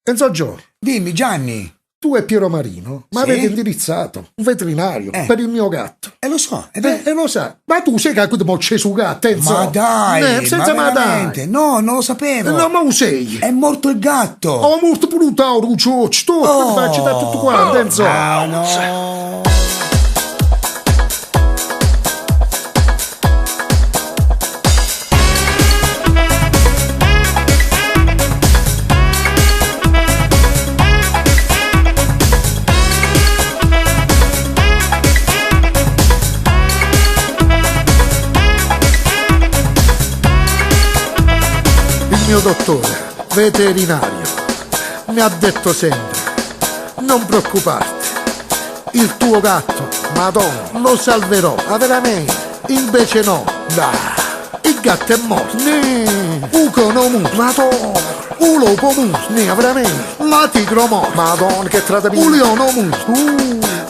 Enzo Gio, Dimmi Gianni. tu e Piero Marino mi Sì? avete indirizzato un veterinario per il mio gatto. Lo so, Lo sa, ma tu sai che mo c'è su gatto, Enzo? Ma dai, senza ma ma veramente? dai. No, non lo sapevo. No, ma lo sei. È morto il gatto. Ho morto pure un tauro, un cioccio, tutto, faccio da tutto quanto, Enzo. Ah, no. Il mio dottore, veterinario, mi ha detto sempre, non preoccuparti, il tuo gatto, madonna, lo salverò, ma veramente, invece no, dai, il gatto è morto, Uco no mu, madonna, Ulopo mu, veramente, la tigro morto, madonna, che tratamento, Uliano mu,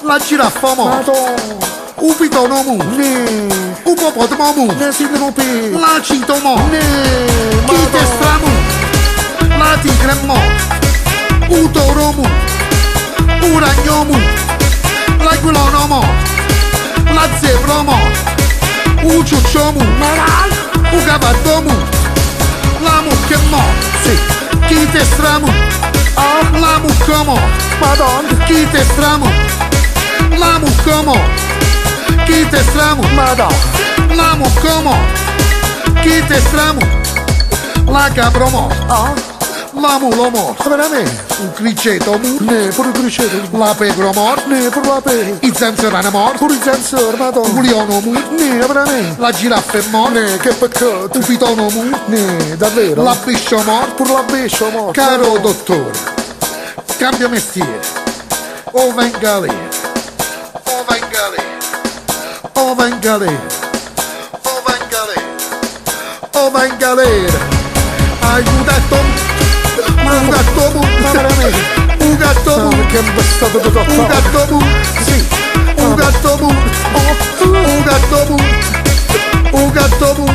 la giraffa morta, madonna, un pitone mu, un popotamo mu, la cito mu, chi te stramu, la tigre morta, un toro mu, un ragno mu, l'aquilano morto, la zebra morta, un ciuccio mu, un cavallo mu, la mucca è morta, sì, chi te stramu, la mucca morta, madonna, chi te stramu, la mucca morta, chi te stramu, madonna, la mucca morta, chi te stramu, la capra morta, la mulo morta, veramente, un criceto morto, pure un criceto, la pecora morta, pure la pecora, il zanzarano morto, pure il zanzaro, madonna, un leone morto, veramente, la giraffa è morta, che peccato, un pitone morto, davvero, la bescia morta, pure la bescia morta, caro dottore, cambia mestiere, o va in galera, o va in galera, o va in galera, o va in galera, o va in galera, aiutato, un gatto mu, un gatto mu, che bastato tutto, un gatto mu, sì, un gatto mu, un gatto mu, un gatto mu,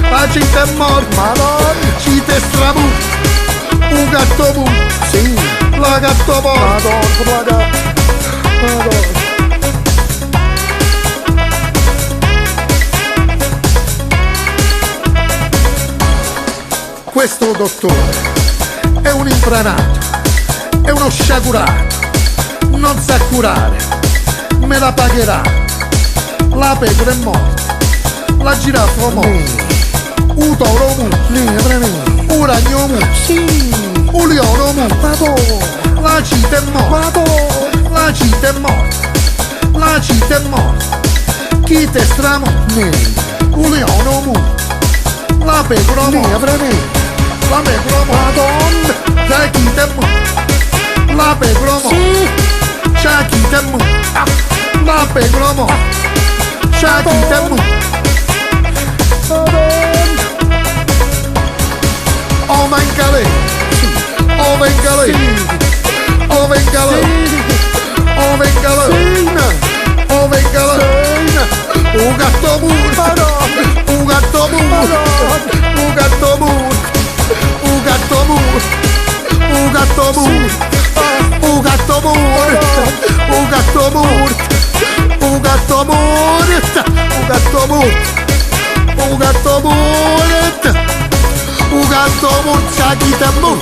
la città è morta, madonna, città è stramu, un gatto mu, sì, la gatto morta, madonna, madonna. Questo dottore è un impranato, è uno sciagurato, non sa curare, me la pagherà, la pecora è morta, la giraffa è morta, un toro mu, un ragno mu, un leone mu, la cita è morta, la cita è morta, la cita è morta, chi te stramu, un leone mu, la pecora è morta, la pecora madonna, la chita mu, la pecora mo, c'ha chita mu, la pecora mo, c'ha chita mu, o manca lei, o venga lei, o venga lei, o venga lei, o venga lei, un gatto mu, un gatto mu, un gatto mu, un gatto mu, un gatto mu, un gatto mu, un gatto mu, un gatto mu, un gatto mu, un gatto mu, un gatto mu, c'ha chi te mu.